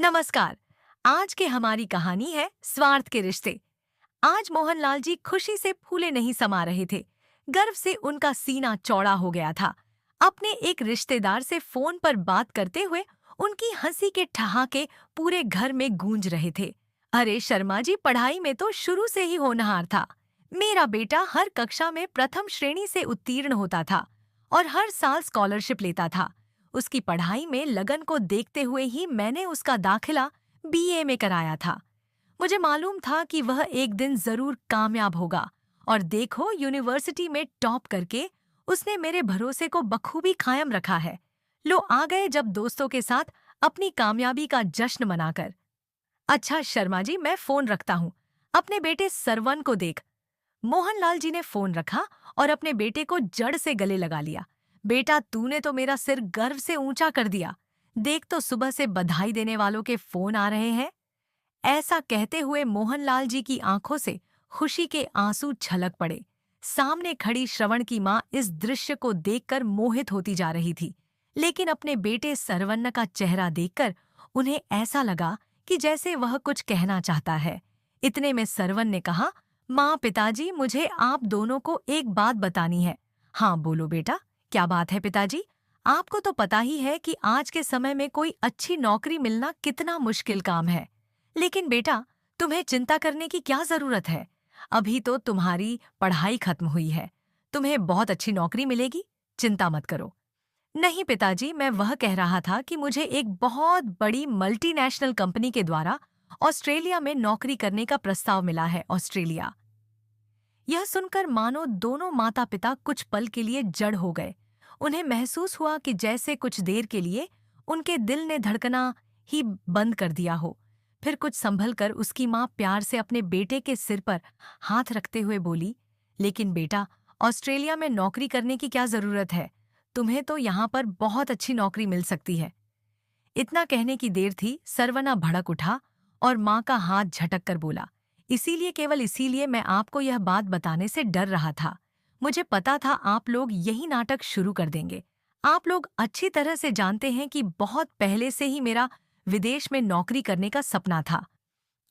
नमस्कार। आज के हमारी कहानी है स्वार्थ के रिश्ते। आज मोहनलाल जी खुशी से फूले नहीं समा रहे थे। गर्व से उनका सीना चौड़ा हो गया था। अपने एक रिश्तेदार से फोन पर बात करते हुए उनकी हंसी के ठहाके पूरे घर में गूंज रहे थे। अरे शर्मा जी पढ़ाई में तो शुरू से ही होनहार था। मेरा बेटा हर कक्षा में प्रथम श्रेणी से उत्तीर्ण होता था और हर साल स्कॉलरशिप लेता था। उसकी पढ़ाई में लगन को देखते हुए ही मैंने उसका दाखिला बीए में कराया था। मुझे मालूम था कि वह एक दिन जरूर कामयाब होगा और देखो यूनिवर्सिटी में टॉप करके उसने मेरे भरोसे को बखूबी कायम रखा है। लो आ गए जब दोस्तों के साथ अपनी कामयाबी का जश्न मनाकर। अच्छा शर्मा जी मैं फोन रखता हूँ। अपने बेटे सरवन को देख। मोहनलाल जी ने फोन रखा और अपने बेटे को जड़ से गले लगा लिया। बेटा तूने तो मेरा सिर गर्व से ऊंचा कर दिया। देख तो सुबह से बधाई देने वालों के फोन आ रहे हैं। ऐसा कहते हुए मोहनलाल जी की आंखों से खुशी के आंसू छलक पड़े। सामने खड़ी श्रवण की मां इस दृश्य को देखकर मोहित होती जा रही थी, लेकिन अपने बेटे सरवन्न का चेहरा देखकर उन्हें ऐसा लगा कि जैसे वह कुछ कहना चाहता है। इतने में सरवन ने कहा, माँ पिताजी मुझे आप दोनों को एक बात बतानी है। हाँ बोलो बेटा, क्या बात है पिताजी? आपको तो पता ही है कि आज के समय में कोई अच्छी नौकरी मिलना कितना मुश्किल काम है। लेकिन बेटा, तुम्हें चिंता करने की क्या जरूरत है? अभी तो तुम्हारी पढ़ाई खत्म हुई है। तुम्हें बहुत अच्छी नौकरी मिलेगी, चिंता मत करो। नहीं पिताजी, मैं वह कह रहा था कि मुझे एक बहुत बड़ी मल्टीनेशनल कंपनी के द्वारा ऑस्ट्रेलिया में नौकरी करने का प्रस्ताव मिला है। ऑस्ट्रेलिया। यह सुनकर मानो दोनों माता पिता कुछ पल के लिए जड़ हो गए। उन्हें महसूस हुआ कि जैसे कुछ देर के लिए उनके दिल ने धड़कना ही बंद कर दिया हो। फिर कुछ संभल कर उसकी माँ प्यार से अपने बेटे के सिर पर हाथ रखते हुए बोली, लेकिन बेटा, ऑस्ट्रेलिया में नौकरी करने की क्या जरूरत है? तुम्हें तो यहाँ पर बहुत अच्छी नौकरी मिल सकती है। इतना कहने की देर थी, सरवना भड़क उठा और माँ का हाथ झटक कर बोला, इसीलिए, केवल इसीलिए मैं आपको यह बात बताने से डर रहा था। मुझे पता था आप लोग यही नाटक शुरू कर देंगे। आप लोग अच्छी तरह से जानते हैं कि बहुत पहले से ही मेरा विदेश में नौकरी करने का सपना था,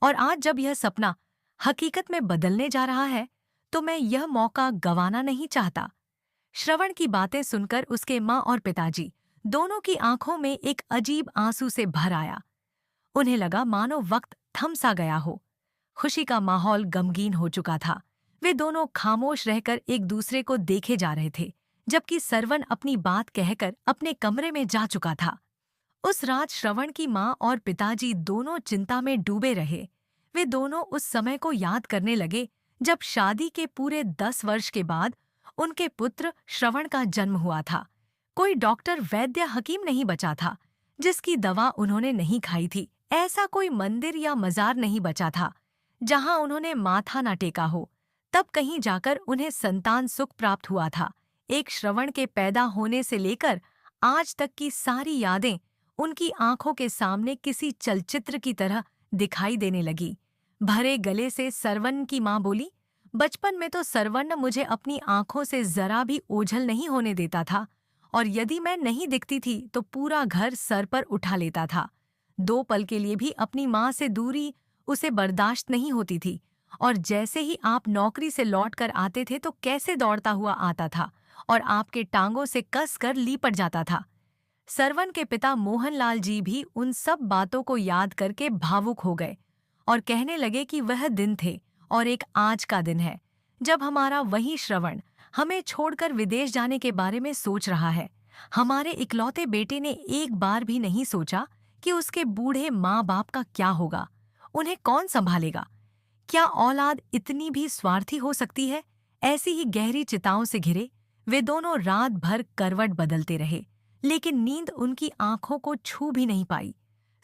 और आज जब यह सपना हकीकत में बदलने जा रहा है, तो मैं यह मौका गंवाना नहीं चाहता। श्रवण की बातें सुनकर उसके माँ और पिताजी दोनों की आंखों में एक अजीब आंसू से भर आया। उन्हें लगा मानो वक्त थम सा गया हो। खुशी का माहौल गमगीन हो चुका था। वे दोनों खामोश रहकर एक दूसरे को देखे जा रहे थे, जबकि सरवन अपनी बात कहकर अपने कमरे में जा चुका था। उस रात श्रवण की माँ और पिताजी दोनों चिंता में डूबे रहे। वे दोनों उस समय को याद करने लगे जब शादी के पूरे 10 वर्ष के बाद उनके पुत्र श्रवण का जन्म हुआ था। कोई डॉक्टर वैद्य हकीम नहीं बचा था जिसकी दवा उन्होंने नहीं खाई थी। ऐसा कोई मंदिर या मजार नहीं बचा था जहां उन्होंने माथा न टेका हो। तब कहीं जाकर उन्हें संतान सुख प्राप्त हुआ था। एक श्रवण के पैदा होने से लेकर आज तक की सारी यादें उनकी आंखों के सामने किसी चलचित्र की तरह दिखाई देने लगी। भरे गले से सरवन की मां बोली, बचपन में तो सरवन्न मुझे अपनी आंखों से जरा भी ओझल नहीं होने देता था, और यदि मैं नहीं दिखती थी तो पूरा घर सर पर उठा लेता था। 2 पल के लिए भी अपनी माँ से दूरी उसे बर्दाश्त नहीं होती थी, और जैसे ही आप नौकरी से लौट कर आते थे तो कैसे दौड़ता हुआ आता था और आपके टांगों से कस कर लिपट जाता था। सरवन के पिता मोहनलाल जी भी उन सब बातों को याद करके भावुक हो गए और कहने लगे कि वह दिन थे और एक आज का दिन है जब हमारा वही श्रवण हमें छोड़कर विदेश जाने के बारे में सोच रहा है। हमारे इकलौते बेटे ने एक बार भी नहीं सोचा कि उसके बूढ़े माँ बाप का क्या होगा, उन्हें कौन संभालेगा। क्या औलाद इतनी भी स्वार्थी हो सकती है? ऐसी ही गहरी चिताओं से घिरे वे दोनों रात भर करवट बदलते रहे, लेकिन नींद उनकी आंखों को छू भी नहीं पाई।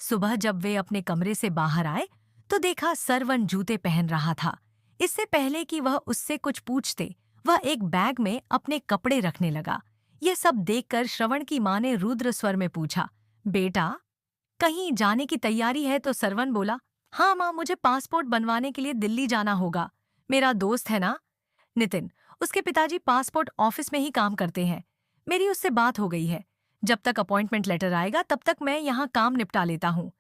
सुबह जब वे अपने कमरे से बाहर आए तो देखा सरवन जूते पहन रहा था। इससे पहले कि वह उससे कुछ पूछते, वह एक बैग में अपने कपड़े रखने लगा। यह सब देखकर श्रवण की माँ ने रुद्र स्वर में पूछा, बेटा कहीं जाने की तैयारी है? तो सरवन बोला, हाँ माँ, मुझे पासपोर्ट बनवाने के लिए दिल्ली जाना होगा। मेरा दोस्त है ना नितिन, उसके पिताजी पासपोर्ट ऑफिस में ही काम करते हैं। मेरी उससे बात हो गई है। जब तक अपॉइंटमेंट लेटर आएगा तब तक मैं यहाँ काम निपटा लेता हूँ।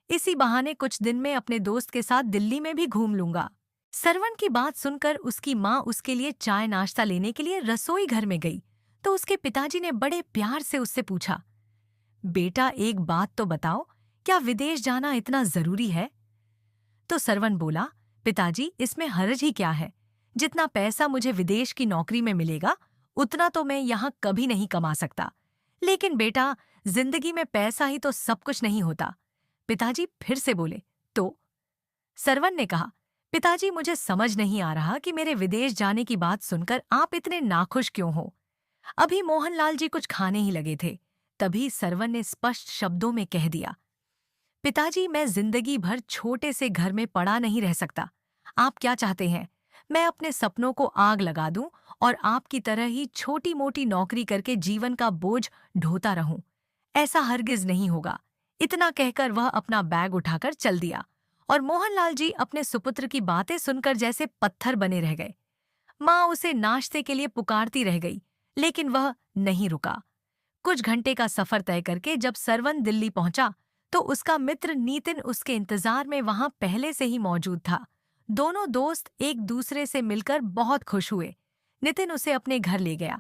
इसी बहाने कुछ दिन में अपने दोस्त के साथ दिल्ली में भी घूम लूंगा। सरवण की बात सुनकर उसकी माँ उसके लिए चाय नाश्ता लेने के लिए रसोई घर में गई तो उसके पिताजी ने बड़े प्यार से उससे पूछा, बेटा एक बात तो बताओ, क्या विदेश जाना इतना जरूरी है? तो सरवण बोला, पिताजी इसमें हर्ज ही क्या है। जितना पैसा मुझे विदेश की नौकरी में मिलेगा उतना तो मैं यहाँ कभी नहीं कमा सकता। लेकिन बेटा, जिंदगी में पैसा ही तो सब कुछ नहीं होता। पिताजी फिर से बोले, तो? सरवण ने कहा, पिताजी मुझे समझ नहीं आ रहा कि मेरे विदेश जाने की बात सुनकर आप इतने नाखुश क्यों हो। अभी मोहनलाल जी कुछ खाने ही लगे थे, तभी सरवण ने स्पष्ट शब्दों में कह दिया, पिताजी मैं जिंदगी भर छोटे से घर में पड़ा नहीं रह सकता। आप क्या चाहते हैं, मैं अपने सपनों को आग लगा दूं और आपकी तरह ही छोटी मोटी नौकरी करके जीवन का बोझ ढोता रहूं? ऐसा हरगिज नहीं होगा। इतना कहकर वह अपना बैग उठाकर चल दिया और मोहनलाल जी अपने सुपुत्र की बातें सुनकर जैसे पत्थर बने रह गए। माँ उसे नाश्ते के लिए पुकारती रह गई, लेकिन वह नहीं रुका। कुछ घंटे का सफर तय करके जब सरवण दिल्ली पहुंचा तो उसका मित्र नितिन उसके इंतजार में वहां पहले से ही मौजूद था। दोनों दोस्त एक दूसरे से मिलकर बहुत खुश हुए। नितिन उसे अपने घर ले गया।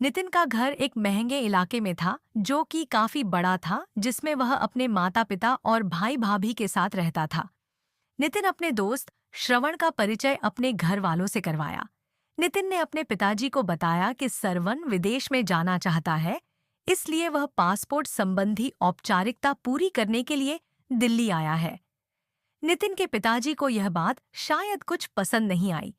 नितिन का घर एक महंगे इलाके में था जो कि काफी बड़ा था, जिसमें वह अपने माता पिता और भाई भाभी के साथ रहता था। नितिन अपने दोस्त श्रवण का परिचय अपने घर वालों से करवाया। नितिन ने अपने पिताजी को बताया कि सरवण विदेश में जाना चाहता है, इसलिए वह पासपोर्ट संबंधी औपचारिकता पूरी करने के लिए दिल्ली आया है। नितिन के पिताजी को यह बात शायद कुछ पसंद नहीं आई।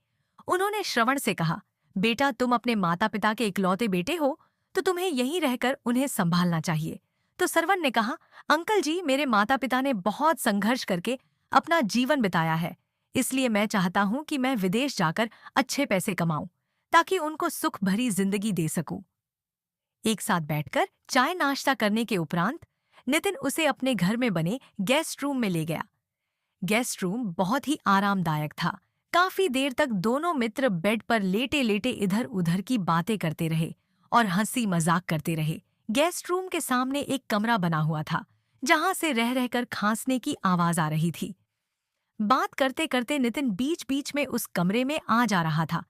उन्होंने श्रवण से कहा, बेटा तुम अपने माता पिता के इकलौते बेटे हो तो तुम्हें यहीं रहकर उन्हें संभालना चाहिए। तो सरवण ने कहा, अंकल जी मेरे माता पिता ने बहुत संघर्ष करके अपना जीवन बिताया है, इसलिए मैं चाहता हूं कि मैं विदेश जाकर अच्छे पैसे कमाऊं ताकि उनको सुख भरी जिंदगी दे सकूं। एक साथ बैठकर चाय नाश्ता करने के उपरांत नितिन उसे अपने घर में बने गेस्ट रूम में ले गया। गेस्ट रूम बहुत ही आरामदायक था। काफी देर तक दोनों मित्र बेड पर लेटे लेटे इधर उधर की बातें करते रहे और हंसी मजाक करते रहे। गेस्ट रूम के सामने एक कमरा बना हुआ था जहां से रह रहकर खांसने की आवाज आ रही थी। बात करते करते नितिन बीच बीच में उस कमरे में आ जा रहा था।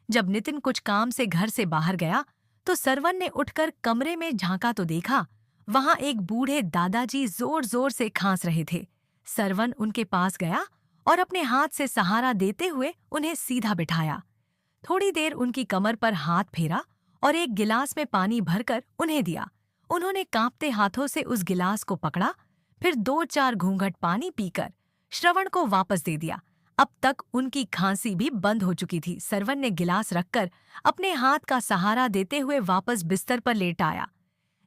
जब नितिन कुछ काम से घर से बाहर गया तो सरवण ने उठकर कमरे में झांका तो देखा वहां एक बूढ़े दादाजी जोर जोर से खांस रहे थे। सरवण उनके पास गया और अपने हाथ से सहारा देते हुए उन्हें सीधा बिठाया। थोड़ी देर उनकी कमर पर हाथ फेरा और एक गिलास में पानी भरकर उन्हें दिया। उन्होंने कांपते हाथों से उस गिलास को पकड़ा, फिर 2-4 घूंघट पानी पीकर श्रवण को वापस दे दिया। अब तक उनकी खांसी भी बंद हो चुकी थी। सरवण ने गिलास रखकर अपने हाथ का सहारा देते हुए वापस बिस्तर पर लेट आया।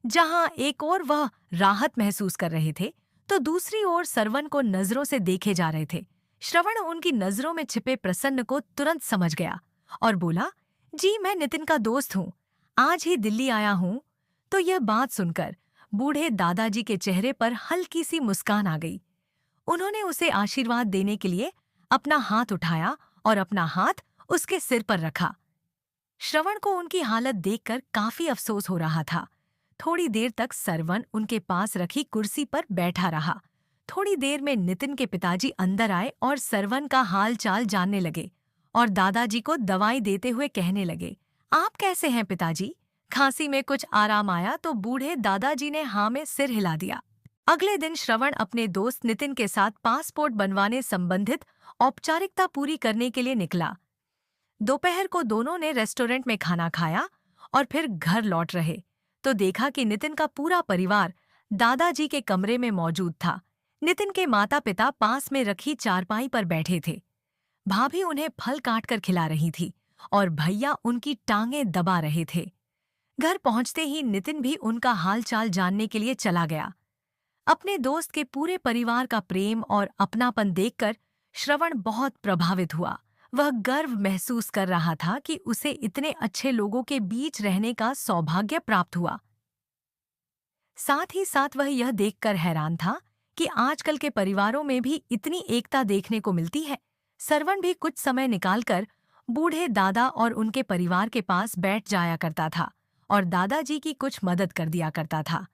जहां एक ओर वह राहत महसूस कर रहे थे तो दूसरी ओर सरवण को नजरों से देखे जा रहे थे। श्रवण उनकी नजरों में छिपे प्रसन्न को तुरंत समझ गया और बोला, जी मैं नितिन का दोस्त हूँ, आज ही दिल्ली आया हूँ। तो यह बात सुनकर बूढ़े दादाजी के चेहरे पर हल्की सी मुस्कान आ गई। उन्होंने उसे आशीर्वाद देने के लिए अपना हाथ उठाया और अपना हाथ उसके सिर पर रखा। श्रवण को उनकी हालत देखकर काफी अफसोस हो रहा था। थोड़ी देर तक सरवण उनके पास रखी कुर्सी पर बैठा रहा। थोड़ी देर में नितिन के पिताजी अंदर आए और सरवण का हाल चाल जानने लगे और दादाजी को दवाई देते हुए कहने लगे, आप कैसे हैं पिताजी? खांसी में कुछ आराम आया? तो बूढ़े दादाजी ने हाँ में सिर हिला दिया। अगले दिन श्रवण अपने दोस्त नितिन के साथ पासपोर्ट बनवाने संबंधित औपचारिकता पूरी करने के लिए निकला। दोपहर को दोनों ने रेस्टोरेंट में खाना खाया और फिर घर लौट रहे तो देखा कि नितिन का पूरा परिवार दादाजी के कमरे में मौजूद था। नितिन के माता पिता पास में रखी चारपाई पर बैठे थे। भाभी उन्हें फल काट कर खिला रही थी और भैया उनकी टांगें दबा रहे थे। घर पहुंचते ही नितिन भी उनका हालचाल जानने के लिए चला गया। अपने दोस्त के पूरे परिवार का प्रेम और अपनापन देखकर श्रवण बहुत प्रभावित हुआ। वह गर्व महसूस कर रहा था कि उसे इतने अच्छे लोगों के बीच रहने का सौभाग्य प्राप्त हुआ। साथ ही साथ वह यह देखकर हैरान था कि आजकल के परिवारों में भी इतनी एकता देखने को मिलती है। सरवण भी कुछ समय निकालकर बूढ़े दादा और उनके परिवार के पास बैठ जाया करता था और दादाजी की कुछ मदद कर दिया करता था,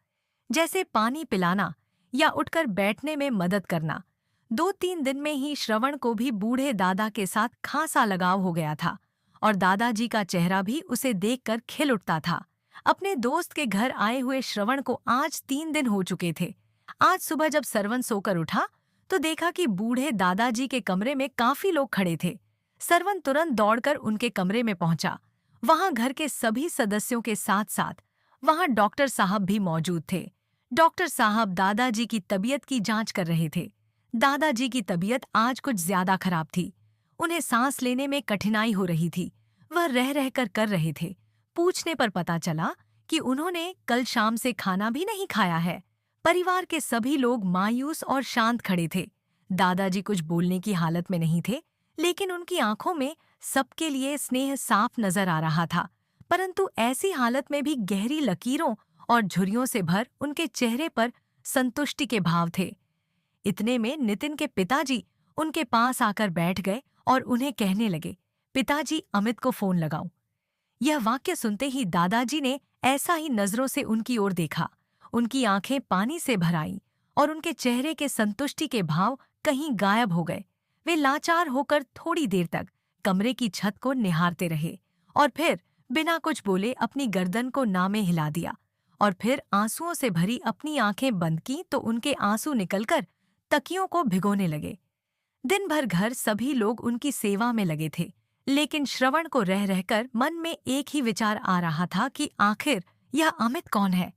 जैसे पानी पिलाना या उठकर बैठने में मदद करना। 2-3 दिन में ही श्रवण को भी बूढ़े दादा के साथ खासा लगाव हो गया था और दादाजी का चेहरा भी उसे देखकर खिल उठता था। अपने दोस्त के घर आए हुए श्रवण को आज 3 दिन हो चुके थे। आज सुबह जब सरवन सोकर उठा तो देखा कि बूढ़े दादाजी के कमरे में काफी लोग खड़े थे। सरवन तुरंत दौड़कर उनके कमरे में पहुंचा। वहां घर के सभी सदस्यों के साथ साथ वहां डॉक्टर साहब भी मौजूद थे। डॉक्टर साहब दादाजी की तबीयत की जांच कर रहे थे। दादाजी की तबीयत आज कुछ ज्यादा खराब थी। उन्हें सांस लेने में कठिनाई हो रही थी। वह रह रहकर कर रहे थे। पूछने पर पता चला कि उन्होंने कल शाम से खाना भी नहीं खाया है। परिवार के सभी लोग मायूस और शांत खड़े थे। दादाजी कुछ बोलने की हालत में नहीं थे, लेकिन उनकी आंखों में सबके लिए स्नेह साफ नजर आ रहा था। परंतु ऐसी हालत में भी गहरी लकीरों और झुर्रियों से भर उनके चेहरे पर संतुष्टि के भाव थे। इतने में नितिन के पिताजी उनके पास आकर बैठ गए और उन्हें कहने लगे, पिताजी अमित को फोन लगाओ। यह वाक्य सुनते ही दादाजी ने ऐसा ही नजरों से उनकी ओर देखा। उनकी आंखें पानी से भर आईं और उनके चेहरे के संतुष्टि के भाव कहीं गायब हो गए। वे लाचार होकर थोड़ी देर तक कमरे की छत को निहारते रहे और फिर बिना कुछ बोले अपनी गर्दन को नामे हिला दिया और फिर आंसुओं से भरी अपनी आंखें बंद की तो उनके आंसू निकलकर तकियों को भिगोने लगे। दिन भर घर सभी लोग उनकी सेवा में लगे थे, लेकिन श्रवण को रह रहकर मन में एक ही विचार आ रहा था कि आखिर यह अमित कौन है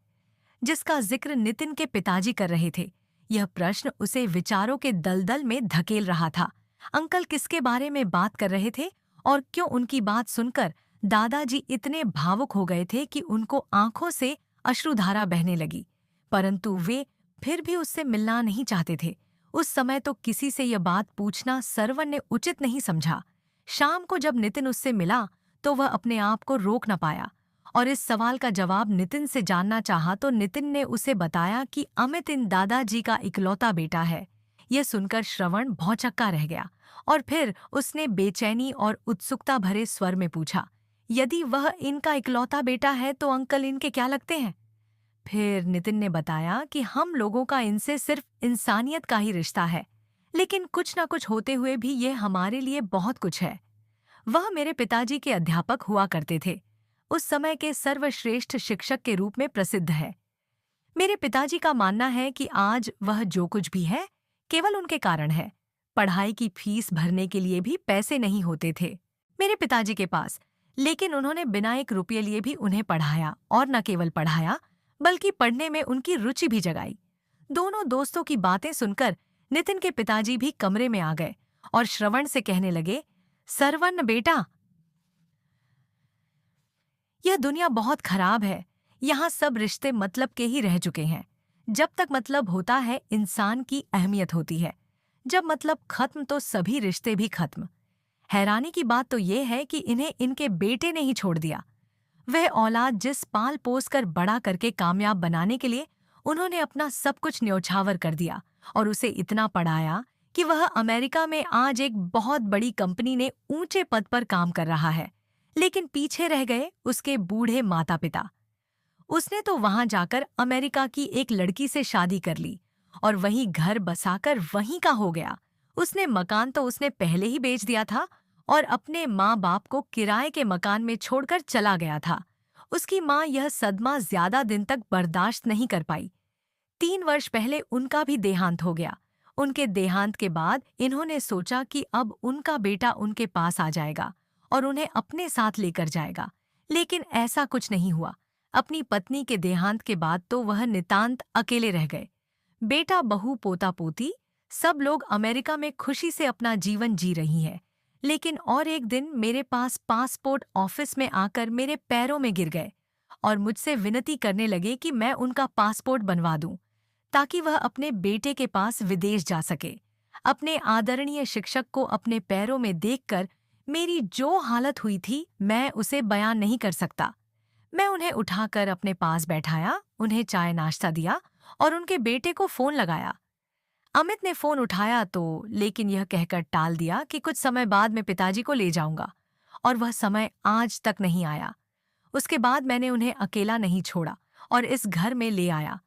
जिसका जिक्र नितिन के पिताजी कर रहे थे। यह प्रश्न उसे विचारों के दलदल में धकेल रहा था। अंकल किसके बारे में बात कर रहे थे और क्यों उनकी बात सुनकर दादाजी इतने भावुक हो गए थे कि उनको आंखों से अश्रुधारा बहने लगी। परंतु वे फिर भी उससे मिलना नहीं चाहते थे। उस समय तो किसी से यह बात पूछना सरवन ने उचित नहीं समझा। शाम को जब नितिन उससे मिला तो वह अपने आप को रोक न पाया और इस सवाल का जवाब नितिन से जानना चाहा तो नितिन ने उसे बताया कि अमित इन दादाजी का इकलौता बेटा है। यह सुनकर श्रवण भौंचक्का रह गया और फिर उसने बेचैनी और उत्सुकता भरे स्वर में पूछा, यदि वह इनका इकलौता बेटा है तो अंकल इनके क्या लगते हैं? फिर नितिन ने बताया कि हम लोगों का इनसे सिर्फ इंसानियत का ही रिश्ता है, लेकिन कुछ न कुछ होते हुए भी ये हमारे लिए बहुत कुछ है। वह मेरे पिताजी के अध्यापक हुआ करते थे, उस समय के सर्वश्रेष्ठ शिक्षक के रूप में प्रसिद्ध है। मेरे पिताजी का मानना है कि आज वह जो कुछ भी है केवल उनके कारण है। पढ़ाई की फीस भरने के लिए भी पैसे नहीं होते थे मेरे पिताजी के पास, लेकिन उन्होंने बिना 1 रुपये लिए भी उन्हें पढ़ाया और न केवल पढ़ाया बल्कि पढ़ने में उनकी रुचि भी जगाई। दोनों दोस्तों की बातें सुनकर नितिन के पिताजी भी कमरे में आ गए और श्रवण से कहने लगे, सरवन बेटा, यह दुनिया बहुत खराब है। यहाँ सब रिश्ते मतलब के ही रह चुके हैं। जब तक मतलब होता है इंसान की अहमियत होती है, जब मतलब खत्म तो सभी रिश्ते भी खत्म। हैरानी की बात तो ये है कि इन्हें इनके बेटे ने ही छोड़ दिया। वह औलाद जिस पाल पोस कर बड़ा करके कामयाब बनाने के लिए उन्होंने अपना सब कुछ न्यौछावर कर दिया और उसे इतना पढ़ाया कि वह अमेरिका में आज एक बहुत बड़ी कंपनी ने ऊंचे पद पर काम कर रहा है, लेकिन पीछे रह गए उसके बूढ़े माता पिता। उसने तो वहां जाकर अमेरिका की एक लड़की से शादी कर ली और वहीं घर बसाकर वहीं का हो गया। उसने मकान तो उसने पहले ही बेच दिया था और अपने माँ बाप को किराए के मकान में छोड़कर चला गया था। उसकी माँ यह सदमा ज्यादा दिन तक बर्दाश्त नहीं कर पाई। 3 वर्ष पहले उनका भी देहांत हो गया। उनके देहांत के बाद इन्होंने सोचा कि अब उनका बेटा उनके पास आ जाएगा और उन्हें अपने साथ लेकर जाएगा, लेकिन ऐसा कुछ नहीं हुआ। अपनी पत्नी के देहांत के बाद तो वह नितांत अकेले रह गए। बेटा, बहू, पोता पोती सब लोग अमेरिका में खुशी से अपना जीवन जी रही हैं, लेकिन और एक दिन मेरे पास पासपोर्ट ऑफिस में आकर मेरे पैरों में गिर गए और मुझसे विनती करने लगे कि मैं उनका पासपोर्ट बनवा दूं ताकि वह अपने बेटे के पास विदेश जा सके। अपने आदरणीय शिक्षक को अपने पैरों में देखकर मेरी जो हालत हुई थी मैं उसे बयान नहीं कर सकता। मैं उन्हें उठाकर अपने पास बैठाया, उन्हें चाय नाश्ता दिया और उनके बेटे को फोन लगाया। अमित ने फोन उठाया तो लेकिन यह कहकर टाल दिया कि कुछ समय बाद मैं पिताजी को ले जाऊंगा, और वह समय आज तक नहीं आया। उसके बाद मैंने उन्हें अकेला नहीं छोड़ा और इस घर में ले आया।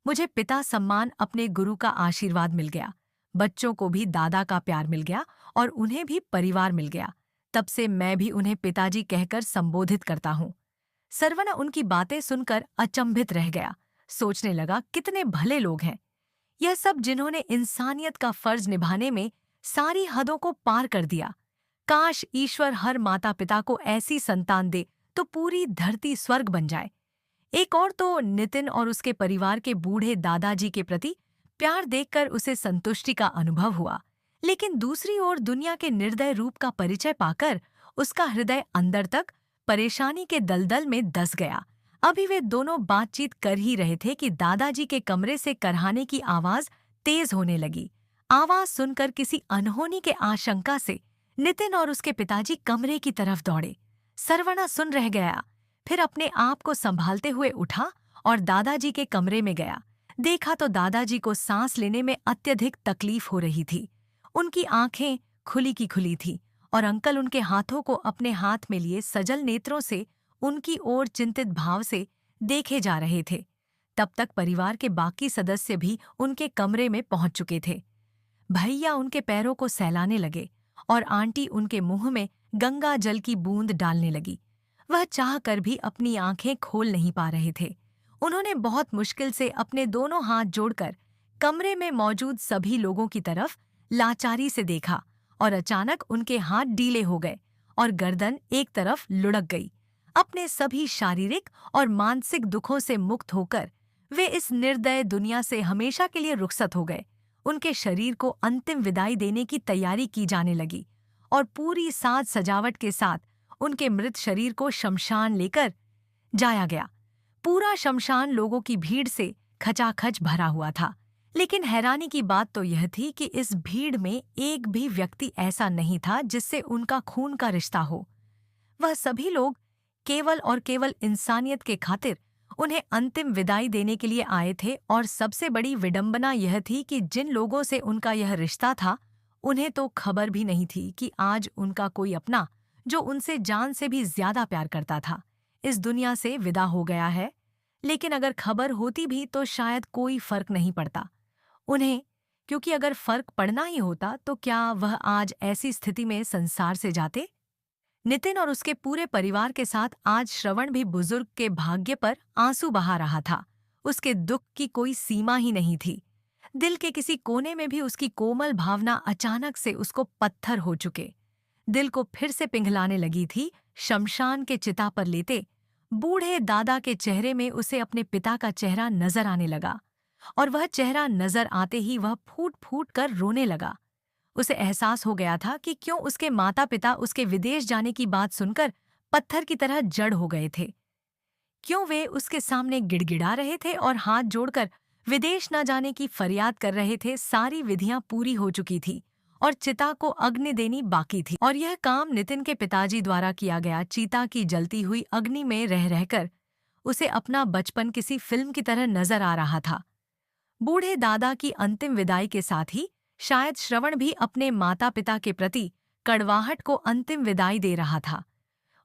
मुझे पिता सम्मान, अपने गुरु का आशीर्वाद मिल गया। बच्चों को भी दादा का प्यार मिल गया और उन्हें भी परिवार मिल गया। तब से मैं भी उन्हें पिताजी कहकर संबोधित करता हूँ। सरवना उनकी बातें सुनकर अचंभित रह गया। सोचने लगा, कितने भले लोग हैं यह सब, जिन्होंने इंसानियत का फर्ज निभाने में सारी हदों को पार कर दिया। काश ईश्वर हर माता पिता को ऐसी संतान दे तो पूरी धरती स्वर्ग बन जाए। एक और तो नितिन और उसके परिवार के बूढ़े दादाजी के प्रति प्यार देखकर उसे संतुष्टि का अनुभव हुआ, लेकिन दूसरी ओर दुनिया के निर्दय रूप का परिचय पाकर उसका हृदय अंदर तक परेशानी के दलदल में दस गया। अभी वे दोनों बातचीत कर ही रहे थे कि दादाजी के कमरे से करहाने की आवाज तेज होने लगी। आवाज सुनकर किसी अनहोनी के आशंका से नितिन और उसके पिताजी कमरे की तरफ दौड़े। सरवना सुन रह गया, फिर अपने आप को संभालते हुए उठा और दादाजी के कमरे में गया। देखा तो दादाजी को सांस लेने में अत्यधिक तकलीफ हो रही थी। उनकी आंखें खुली की खुली थी और अंकल उनके हाथों को अपने हाथ में लिए सजल नेत्रों से उनकी ओर चिंतित भाव से देखे जा रहे थे। तब तक परिवार के बाकी सदस्य भी उनके कमरे में पहुंच चुके थे। भैया उनके पैरों को सहलाने लगे और आंटी उनके मुंह में गंगा जल की बूंद डालने लगी। वह चाहकर भी अपनी आंखें खोल नहीं पा रहे थे। उन्होंने बहुत मुश्किल से अपने दोनों हाथ जोड़कर कमरे में मौजूद सभी लोगों की तरफ लाचारी से देखा और अचानक उनके हाथ ढीले हो गए और गर्दन एक तरफ लुढ़क गई। अपने सभी शारीरिक और मानसिक दुखों से मुक्त होकर वे इस निर्दय दुनिया से हमेशा के लिए रुखसत हो गए। उनके शरीर को अंतिम विदाई देने की तैयारी की जाने लगी और पूरी साज सजावट के साथ उनके मृत शरीर को शमशान लेकर जाया गया। पूरा शमशान लोगों की भीड़ से खचाखच भरा हुआ था, लेकिन हैरानी की बात तो यह थी कि इस भीड़ में एक भी व्यक्ति ऐसा नहीं था जिससे उनका खून का रिश्ता हो। वह सभी लोग केवल और केवल इंसानियत के खातिर उन्हें अंतिम विदाई देने के लिए आए थे। और सबसे बड़ी विडंबना यह थी कि जिन लोगों से उनका यह रिश्ता था, उन्हें तो खबर भी नहीं थी कि आज उनका कोई अपना, जो उनसे जान से भी ज्यादा प्यार करता था, इस दुनिया से विदा हो गया है। लेकिन अगर खबर होती भी तो शायद कोई फर्क नहीं पड़ता उन्हें, क्योंकि अगर फर्क पड़ना ही होता तो क्या वह आज ऐसी स्थिति में संसार से जाते। नितिन और उसके पूरे परिवार के साथ आज श्रवण भी बुजुर्ग के भाग्य पर आंसू बहा रहा था। उसके दुख की कोई सीमा ही नहीं थी। दिल के किसी कोने में भी उसकी कोमल भावना अचानक से उसको पत्थर हो चुके दिल को फिर से पिघलाने लगी थी। शमशान के चिता पर लेटे बूढ़े दादा के चेहरे में उसे अपने पिता का चेहरा नजर आने लगा और वह चेहरा नजर आते ही वह फूट फूट कर रोने लगा। उसे एहसास हो गया था कि क्यों उसके माता पिता उसके विदेश जाने की बात सुनकर पत्थर की तरह जड़ हो गए थे। क्यों वे उसके सामने गिड़गिड़ा रहे थे और हाथ जोड़कर विदेश न जाने की फरियाद कर रहे थे। सारी विधियां पूरी हो चुकी थी और चिता को अग्नि देनी बाकी थी, और यह काम नितिन के पिताजी द्वारा किया गया। चीता की जलती हुई अग्नि में रह रहकर उसे अपना बचपन किसी फिल्म की तरह नजर आ रहा था। बूढ़े दादा की अंतिम विदाई के साथ ही शायद श्रवण भी अपने माता पिता के प्रति कड़वाहट को अंतिम विदाई दे रहा था।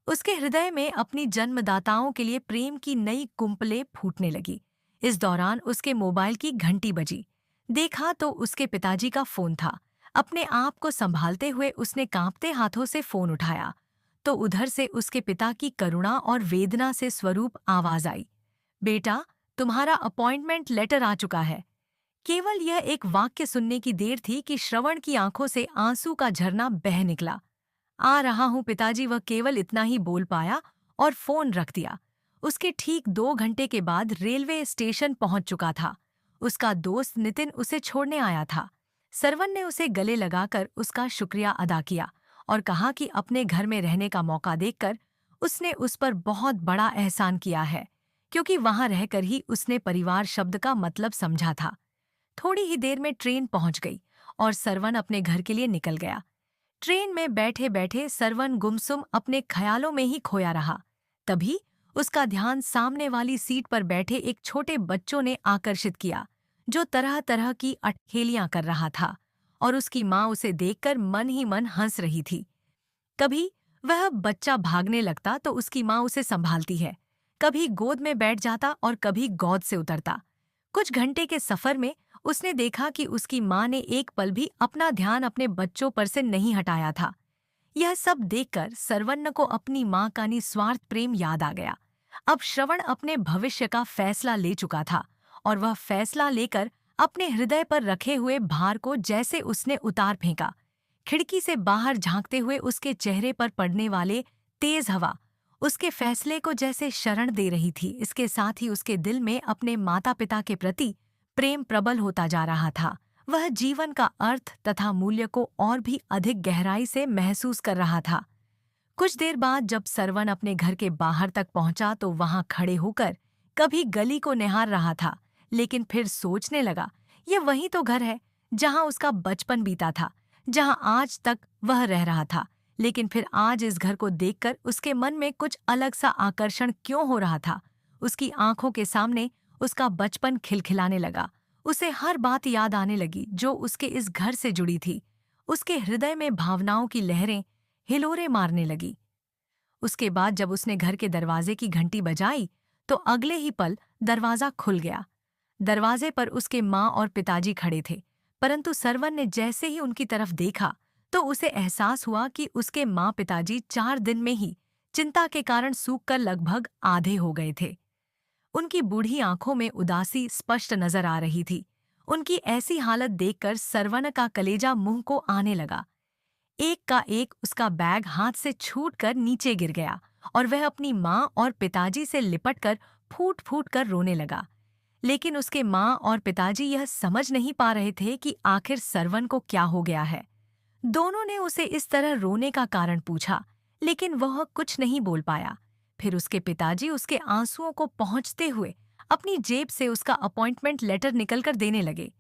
उसके हृदय में अपनी जन्मदाताओं के लिए प्रेम की नई कुंपलें फूटने लगी। इस दौरान उसके मोबाइल की घंटी बजी। देखा तो उसके पिताजी का फोन था। अपने आप को संभालते हुए उसने कांपते हाथों से फोन उठाया तो उधर से उसके पिता की करुणा और वेदना से स्वरूप आवाज आई, बेटा, तुम्हारा अपॉइंटमेंट लेटर आ चुका है। केवल यह एक वाक्य सुनने की देर थी कि श्रवण की आंखों से आंसू का झरना बह निकला। आ रहा हूं पिताजी, वह केवल इतना ही बोल पाया और फोन रख दिया। उसके ठीक 2 घंटे के बाद रेलवे स्टेशन पहुंच चुका था। उसका दोस्त नितिन उसे छोड़ने आया था। सरवन ने उसे गले लगाकर उसका शुक्रिया अदा किया और कहा कि अपने घर में रहने का मौका देखकर उसने उस पर बहुत बड़ा एहसान किया है, क्योंकि वहां रहकर ही उसने परिवार शब्द का मतलब समझा था। थोड़ी ही देर में ट्रेन पहुंच गई और सरवन अपने घर के लिए निकल गया। ट्रेन में बैठे बैठे सरवन गुमसुम अपने ख्यालों में ही खोया रहा। तभी उसका ध्यान सामने वाली सीट पर बैठे एक छोटे बच्चों ने आकर्षित किया, जो तरह तरह की अटखेलियां कर रहा था, और उसकी माँ उसे देखकर मन ही मन हंस रही थी। कभी वह बच्चा भागने लगता तो उसकी माँ उसे संभालती है, कभी गोद में बैठ जाता और कभी गोद से उतरता। कुछ घंटे के सफर में उसने देखा कि उसकी माँ ने एक पल भी अपना ध्यान अपने बच्चों पर से नहीं हटाया था। यह सब देखकर सरवन्न को अपनी माँ का निस्वार्थ प्रेम याद आ गया। अब श्रवण अपने भविष्य का फैसला ले चुका था और वह फैसला लेकर अपने हृदय पर रखे हुए भार को जैसे उसने उतार फेंका। खिड़की से बाहर झांकते हुए उसके चेहरे पर पड़ने वाले तेज हवा उसके फैसले को जैसे शरण दे रही थी। इसके साथ ही उसके दिल में अपने माता पिता के प्रति प्रेम प्रबल होता जा रहा था। वह जीवन का अर्थ तथा मूल्य को और भी अधिक गहराई से महसूस कर रहा था। कुछ देर बाद जब सरवन अपने घर के बाहर तक पहुंचा तो वहां खड़े होकर कभी गली को निहार रहा था, लेकिन फिर सोचने लगा, यह वही तो घर है जहां उसका बचपन बीता था, जहां आज तक वह रह रहा था। लेकिन फिर आज इस घर को देखकर उसके मन में कुछ अलग सा आकर्षण क्यों हो रहा था। उसकी आंखों के सामने उसका बचपन खिलखिलाने लगा। उसे हर बात याद आने लगी जो उसके इस घर से जुड़ी थी। उसके हृदय में भावनाओं की लहरें हिलोरे मारने लगी। उसके बाद जब उसने घर के दरवाजे की घंटी बजाई तो अगले ही पल दरवाजा खुल गया। दरवाजे पर उसके माँ और पिताजी खड़े थे, परंतु सरवन ने जैसे ही उनकी तरफ देखा तो उसे एहसास हुआ कि उसके माँ पिताजी 4 दिन में ही चिंता के कारण सूखकर लगभग आधे हो गए थे। उनकी बूढ़ी आंखों में उदासी स्पष्ट नजर आ रही थी। उनकी ऐसी हालत देखकर सरवन का कलेजा मुंह को आने लगा। एक का एक उसका बैग हाथ से छूटकर नीचे गिर गया और वह अपनी माँ और पिताजी से लिपटकर फूट फूट कर रोने लगा। लेकिन उसके माँ और पिताजी यह समझ नहीं पा रहे थे कि आखिर सरवन को क्या हो गया है। दोनों ने उसे इस तरह रोने का कारण पूछा, लेकिन वह कुछ नहीं बोल पाया। फिर उसके पिताजी उसके आंसुओं को पहुंचते हुए अपनी जेब से उसका अपॉइंटमेंट लेटर निकलकर देने लगे।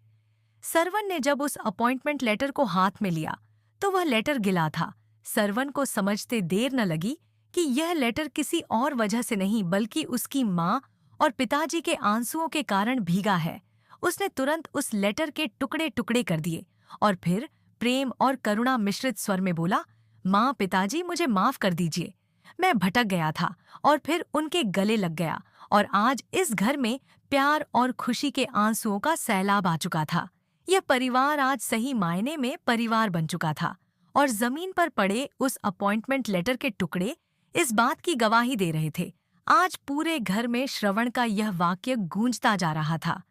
सरवन ने जब उस अपॉइंटमेंट लेटर को हाथ में लिया तो वह लेटर गिला था। सरवन को समझते देर न लगी कि यह लेटर किसी और वजह से नहीं बल्कि उसकी माँ और पिताजी के आंसुओं के कारण भीगा है। उसने तुरंत उस लेटर के टुकड़े टुकड़े कर दिए और फिर प्रेम और करुणा मिश्रित स्वर में बोला, माँ पिताजी मुझे माफ कर दीजिए। मैं भटक गया था और फिर उनके गले लग गया और आज इस घर में प्यार और खुशी के आंसुओं का सैलाब आ चुका था। यह परिवार आज सही मायने में परिवार बन चुका था और जमीन पर पड़े उस अपॉइंटमेंट लेटर के टुकड़े इस बात की गवाही दे रहे थे। आज पूरे घर में श्रवण का यह वाक्य गूंजता जा रहा था,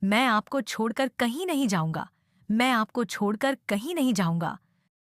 मैं आपको छोड़कर कहीं नहीं जाऊंगा, मैं आपको छोड़कर कहीं नहीं जाऊंगा।